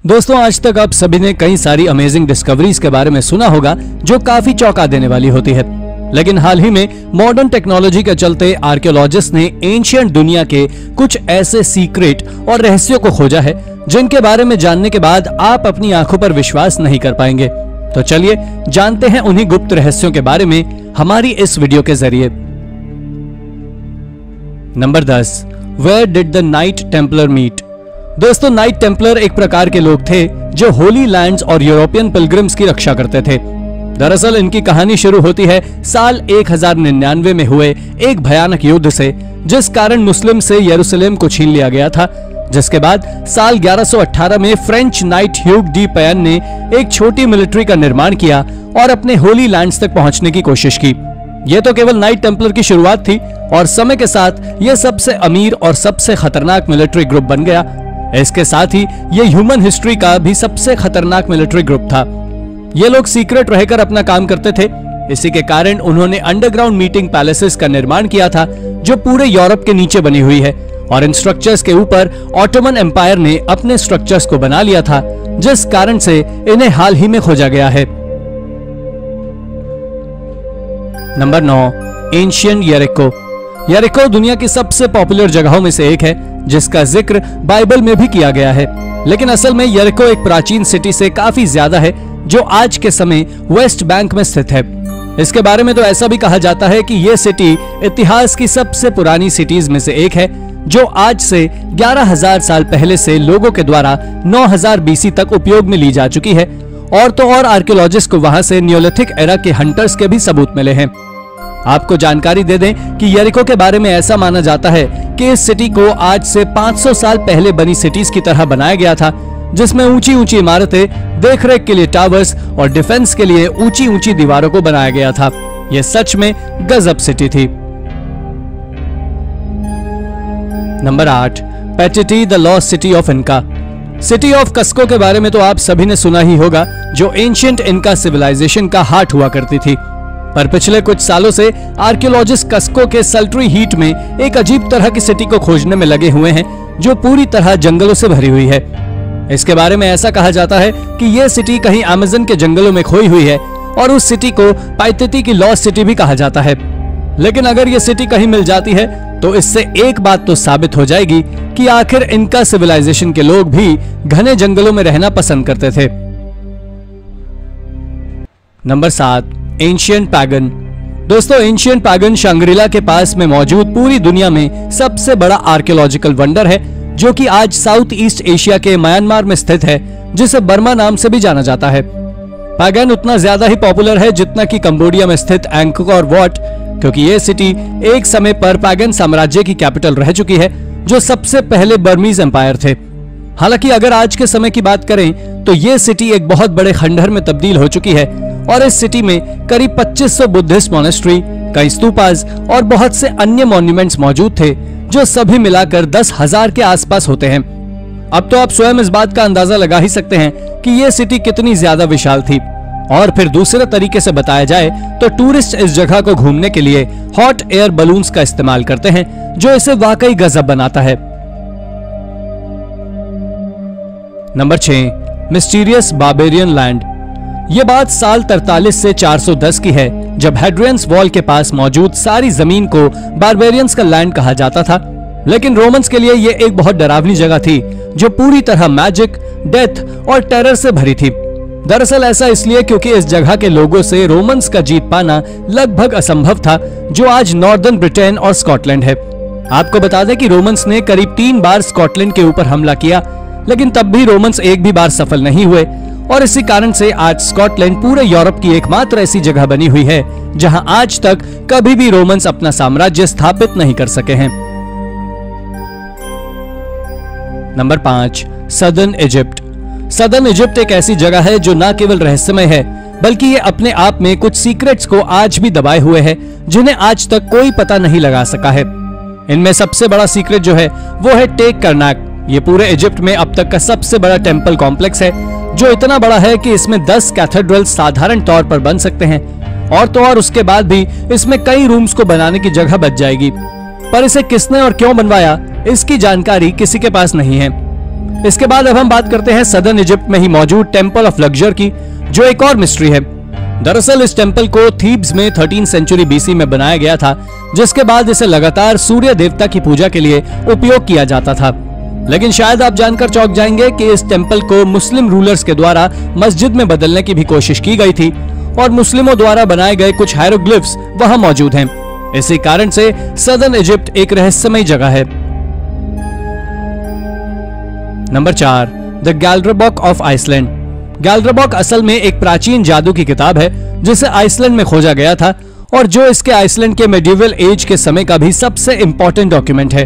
दोस्तों, आज तक आप सभी ने कई सारी अमेजिंग डिस्कवरीज के बारे में सुना होगा जो काफी चौंका देने वाली होती है। लेकिन हाल ही में मॉडर्न टेक्नोलॉजी के चलते आर्कियोलॉजिस्ट ने एंशिएंट दुनिया के कुछ ऐसे सीक्रेट और रहस्यों को खोजा है जिनके बारे में जानने के बाद आप अपनी आंखों पर विश्वास नहीं कर पाएंगे। तो चलिए जानते हैं उन्हीं गुप्त रहस्यों के बारे में हमारी इस वीडियो के जरिए। Number 10, where did the knight Templar meet. दोस्तों, नाइट टेम्पलर एक प्रकार के लोग थे जो होली लैंड्स और यूरोपियन पिलग्रिम्स की रक्षा करते थे। दरअसल इनकी कहानी शुरू होती है साल 1099 में हुए एक भयानक युद्ध से, जिस कारण मुस्लिम से यरूशलेम को छीन लिया गया था। जिसके बाद साल 1118 में French night Hugh D pan ने एक छोटी मिलिट्री का निर्माण किया और अपने होली लैंड्स तक पहुंचने की कोशिश की। यह तो केवल नाइट टेम्पलर की शुरुआत थी और समय के साथ यह सबसे अमीर और सबसे खतरनाक मिलिट्री ग्रुप बन गया। इसके साथ ही यह ह्यूमन हिस्ट्री का भी सबसे खतरनाक मिलिट्री ग्रुप था। ये लोग सीक्रेट रहकर अपना काम करते थे। इसी के कारण उन्होंने अंडरग्राउंड मीटिंग पैलेसेस का निर्माण किया था जो पूरे यूरोप के नीचे बनी हुई है, और इन स्ट्रक्चर्स के ऊपर ऑटोमन एम्पायर ने अपने स्ट्रक्चर्स को बना लिया था, जिस कारण से इन्हें हाल ही में खोजा गया है। Number 9, ancient यरीको। यरीको दुनिया की सबसे पॉपुलर जगहों में से एक है जिसका जिक्र बाइबल में भी किया गया है। लेकिन असल में यरीको एक प्राचीन सिटी से काफी ज्यादा है जो आज के समय वेस्ट बैंक में स्थित है। इसके बारे में तो ऐसा भी कहा जाता है कि यह सिटी इतिहास की सबसे पुरानी सिटीज में से एक है जो आज से 11,000 साल पहले से लोगों के द्वारा 9000 बीसी तक उपयोग में ली जा चुकी है। और तो और आर्कियोलॉजिस्ट को वहां से नियोलिथिक एरा के हंटर्स के भी सबूत मिले हैं। आपको जानकारी दे दें कि यरीको के बारे में ऐसा माना जाता है कि इस सिटी को आज से 500 साल पहले बनी सिटीज की तरह बनाया गया था, जिसमें ऊंची ऊंची इमारतें, देखरेख के लिए टावर्स और डिफेंस के लिए ऊंची ऊंची दीवारों को बनाया गया था। यह सच में गजब सिटी थी। Number 8, Paititi the lost city of Inca. City of Cusco के बारे में तो आप सभी ने सुना ही होगा, जो एंशिएंट इनका सिविलाइजेशन का हार्ट हुआ करती थी। पर पिछले कुछ सालों से आर्कियोलॉजिस्ट कस्को के सल्ट्री हीट में एक अजीब तरह की सिटी को खोजने में लगे हुए हैं जो पूरी तरह जंगलों से भरी हुई है। इसके बारे में ऐसा कहा जाता है कि यह सिटी कहीं अमेज़न के जंगलों में खोई हुई है और उस सिटी को पाइथिटी की लॉस्ट सिटी भी कहा जाता है। लेकिन अगर यह सिटी कहीं मिल जाती है तो इससे एक बात तो साबित हो जाएगी कि आखिर इनका सिविलाइजेशन के लोग भी घने जंगलों में रहना पसंद करते थे। Number 7, ancient pagan. दोस्तों, एंशिएंट पैगन शांग्रीला के पास में मौजूद पूरी दुनिया में सबसे बड़ा आर्कियोलॉजिकल वंडर है जो कि आज साउथ ईस्ट एशिया के म्यांमार में स्थित है, जिसे बर्मा नाम से भी जाना जाता है। पैगन उतना ज्यादा ही पॉपुलर है जितना कि कंबोडिया में स्थित एंकोर वॉट, क्योंकि यह सिटी एक समय पर पैगन साम्राज्य की कैपिटल रह चुकी है जो सबसे पहले बर्मीज एम्पायर थे। हालांकि अगर आज के समय की बात करें तो यह सिटी एक बहुत बड़े खंडहर में तब्दील हो चुकी है और इस सिटी में करीब 2500 बुद्धिस्ट मोनेस्ट्री, कई स्तूपास और बहुत से अन्य मॉन्यूमेंट्स मौजूद थे जो सभी मिलाकर 10,000 के आसपास होते हैं। अब तो आप स्वयं इस बात का अंदाजा लगा ही सकते हैं कि यह सिटी कितनी ज्यादा विशाल थी। और फिर दूसरे तरीके से बताया जाए तो टूरिस्ट इस जगह को घूमने के लिए हॉट एयर बलून्स का इस्तेमाल करते हैं जो इसे वाकई गजब बनाता है। Number 6, mysterious barbarian land. यह बात साल 43 से 410 की है जब हेड्रियंस वॉल के पास मौजूद सारी जमीन को बार्बेरियंस का लैंड कहा जाता था। लेकिन रोमन्स के लिए यह एक बहुत डरावनी जगह थी जो पूरी तरह मैजिक, डेथ और टेरर से भरी थी। दरअसल ऐसा इसलिए क्योंकि इस जगह के लोगों से रोमन्स का जीत पाना लगभग असंभव था, जो आज नॉर्दर्न ब्रिटेन और स्कॉटलैंड है। आपको बता दें कि रोमन्स ने करीब 3 बार स्कॉटलैंड के ऊपर हमला किया, लेकिन तब भी रोमन्स एक भी बार सफल नहीं हुए, और इसी कारण से आज स्कॉटलैंड पूरे यूरोप की एकमात्र ऐसी जगह बनी हुई है जहां आज तक कभी भी रोमन्स अपना साम्राज्य स्थापित नहीं कर सके हैं। Number 5, southern Egypt. Southern Egypt एक ऐसी जगह है जो न केवल रहस्यमय है बल्कि ये अपने आप में कुछ सीक्रेट्स को आज भी दबाए हुए है जिन्हें आज तक कोई पता नहीं लगा सका है। इनमें सबसे बड़ा सीक्रेट जो है वो है टेक करनाक। ये पूरे इजिप्ट में अब तक का सबसे बड़ा टेम्पल कॉम्प्लेक्स है जो इतना बड़ा है कि इसमें 10 कैथेड्रल साधारण तौर पर बन सकते हैं, और तो और उसके बाद भी इसमें कई रूम्स को बनाने की जगह बच जाएगी। पर इसे किसने और क्यों बनवाया इसकी जानकारी किसी के पास नहीं है। इसके बाद अब हम बात करते हैं सदर्न इजिप्ट में ही मौजूद टेंपल ऑफ लग्जर की, जो एक और मिस्ट्री है। दरअसल इस टेंपल को थीब्स में 13वीं सेंचुरी बीसी में बनाया गया था, जिसके बाद इसे लगातार सूर्य देवता की पूजा के लिए उपयोग किया जाता था। लेकिन शायद आप जानकर चौंक जाएंगे कि इस टेंपल को मुस्लिम रूलर्स के द्वारा मस्जिद में बदलने की भी कोशिश की गई थी और मुस्लिमों द्वारा बनाए गए कुछ हायरोग्लिफ्स वहां मौजूद हैं। इसी कारण से सदर्न इजिप्ट एक रहस्यमय जगह है। Number 4, the Galdrabok of Iceland. Galdrabok असल में एक प्राचीन जादू की किताब है जिसे आइसलैंड में खोजा गया था और जो इसके आइसलैंड के मेडिवल एज के समय का भी सबसे इंपॉर्टेंट डॉक्यूमेंट है।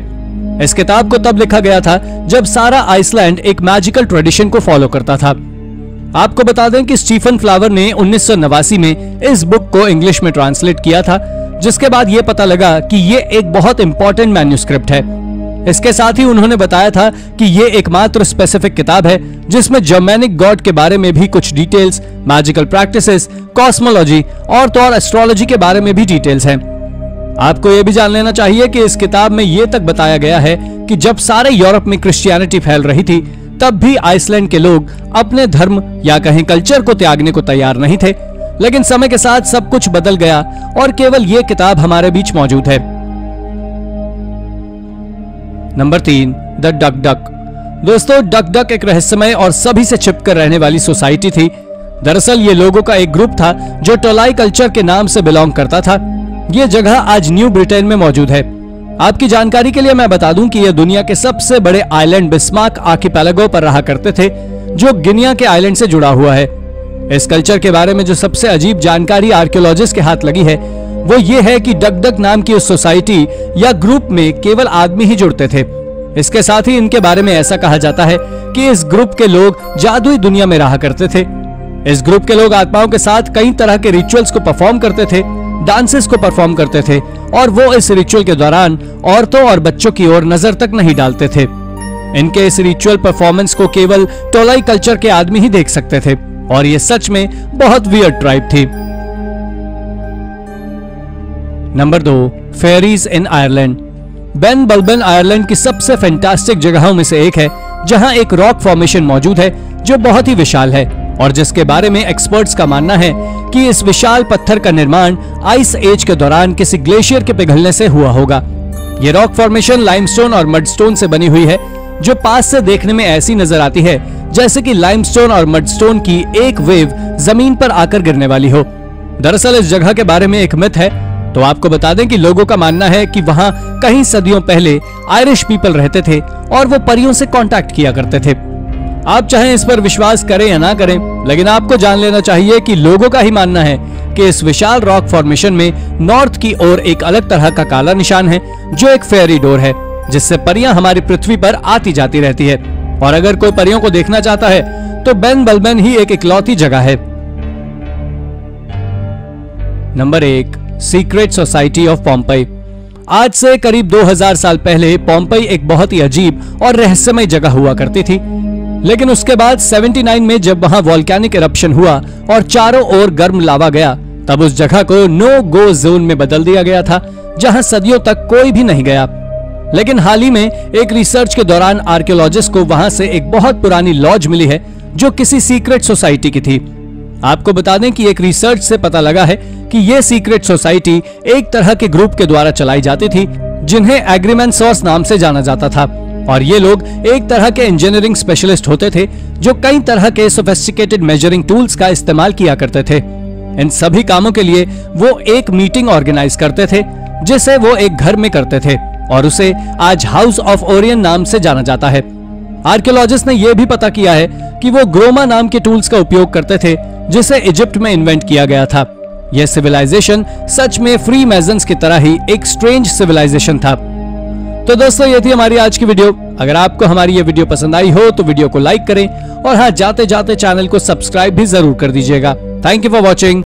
इस किताब को तब लिखा गया था जब सारा आइसलैंड एक मैजिकल ट्रेडिशन को फॉलो करता था। आपको बता दें कि स्टीफन फ्लावर ने 1989 में इस बुक को इंग्लिश में ट्रांसलेट किया था, जिसके बाद यह पता लगा कि ये एक बहुत इंपॉर्टेंट मैन्युस्क्रिप्ट है। इसके साथ ही उन्होंने बताया था कि ये एकमात्र स्पेसिफिक किताब है जिसमें जर्मैनिक गॉड के बारे में भी कुछ डिटेल्स, मैजिकल प्रैक्टिसेस, कॉस्मोलॉजी और तो और एस्ट्रोलॉजी के बारे में भी डिटेल्स हैं। आपको यह भी जान लेना चाहिए कि इस किताब में यह तक बताया गया है कि जब सारे यूरोप में क्रिश्चियनिटी फैल रही थी, तब भी आइसलैंड के लोग अपने धर्म या कहीं कल्चर को त्यागने को तैयार नहीं थे। लेकिन समय के साथ सब कुछ बदल गया और केवल यह किताब हमारे बीच मौजूद है। Number 3, the duck duck. दोस्तों, डक डक एक रहस्यमय और सभी से छिपकर रहने वाली सोसाइटी थी। दरअसल ये लोगों का एक ग्रुप था जो टोलाई कल्चर के नाम से बिलोंग करता था। ये जगह आज न्यू ब्रिटेन में मौजूद है। आपकी जानकारी के लिए मैं बता दूं कि यह दुनिया के सबसे बड़े आइलैंड बिस्मार्क आर्किपेलागो पर रहा करते थे, जो गिनिया के आइलैंड से जुड़ा हुआ है। इस कल्चर के बारे में जो सबसे अजीब जानकारी आर्कियोलॉजिस्ट के हाथ लगी है वो ये है कि डक डक नाम की उस सोसाइटी या ग्रुप में केवल आदमी ही जुड़ते थे। इसके साथ ही इनके बारे में ऐसा कहा जाता है कि इस ग्रुप के लोग जादुई दुनिया में रहा करते थे। इस ग्रुप के लोग आत्माओं के साथ कई तरह के रिचुअल्स को परफॉर्म करते थे, डांसेस को परफॉर्म करते थे और वो इस रिचुअल के दौरान औरतों और बच्चों की ओर नजर तक नहीं डालते थे। इनके इस रिचुअल परफॉर्मेंस को केवल टोलाई कल्चर के आदमी ही देख सकते थे और ये सच में बहुत वियर्ड ट्राइब थी। Number 2, fairies in Ireland. Ben Bulben Ireland की सबसे फैंटास्टिक जगहों में से एक है, जहां एक रॉक फॉर्मेशन मौजूद है जो बहुत ही विशाल है और जिसके बारे में एक्सपर्ट्स का मानना है कि इस विशाल पत्थर का निर्माण आइस एज के दौरान किसी ग्लेशियर के पिघलने से हुआ होगा। ये रॉक फॉर्मेशन लाइमस्टोन और मडस्टोन से बनी हुई है, जो पास से देखने में ऐसी नजर आती है जैसे कि लाइमस्टोन और मडस्टोन की एक वेव जमीन पर आकर गिरने वाली हो। दरअसल इस जगह के बारे में एक मिथ है। तो आपको बता दें कि लोगों का मानना है कि वहां कई सदियों पहले आयरिश पीपल रहते थे और वो परियों से कांटेक्ट किया करते थे। आप चाहे इस पर विश्वास करें या ना करें, लेकिन आपको जान लेना चाहिए कि लोगों का ही मानना है कि इस विशाल रॉक फॉर्मेशन में नॉर्थ की ओर एक अलग तरह का काला निशान है, जो एक फेरी डोर है, जिससे परियां हमारी पृथ्वी पर आती जाती रहती है। और अगर कोई परियों को देखना चाहता है तो बेन बल्बन ही एक इकलौती जगह है। Number 1, secret society of Pompey. आज से करीब 2000 साल पहले पोम्पई एक बहुत ही अजीब और रहस्यमय जगह हुआ करती थी, लेकिन उसके बाद 79 में जब वहां वॉल्केनिक इरप्शन हुआ और चारों ओर गर्म लावा गया, तब उस जगह को नो गो जोन में बदल दिया गया था, जहां सदियों तक कोई भी नहीं गया। लेकिन हाल ही में एक रिसर्च के दौरान आर्कियोलॉजिस्ट को वहां से एक बहुत पुरानी लॉज मिली है जो किसी सीक्रेट सोसाइटी की थी। आपको बता दें कि एक रिसर्च से पता लगा है कि यह सीक्रेट सोसाइटी एक तरह के ग्रुप के द्वारा चलाई जाती थी, जिन्हें एग्रीमेंसोर्स नाम से जाना जाता था। और ये लोग एक तरह के इंजीनियरिंग स्पेशलिस्ट होते थे जो कई तरह के सोफिस्टिकेटेड मेजरिंग टूल्स का इस्तेमाल किया करते थे। इन सभी कामों के लिए वो एक मीटिंग ऑर्गेनाइज करते थे, जिसे वो एक घर में करते थे और उसे आज हाउस ऑफ ओरियन नाम से जाना जाता है। आर्कियोलॉजिस्ट ने यह भी पता किया है कि वो ग्रोमा नाम के टूल्स का उपयोग करते थे, जिसे इजिप्ट में इन्वेंट किया गया था। यह सिविलाइजेशन सच में फ्री मेजन्स की तरह ही एक स्ट्रेंज सिविलाइजेशन था। तो दोस्तों, ये थी हमारी आज की वीडियो। अगर आपको हमारी ये वीडियो पसंद आई हो तो वीडियो को लाइक करें और हाँ, जाते जाते चैनल को सब्सक्राइब भी जरूर कर दीजिएगा। Thank you for watching.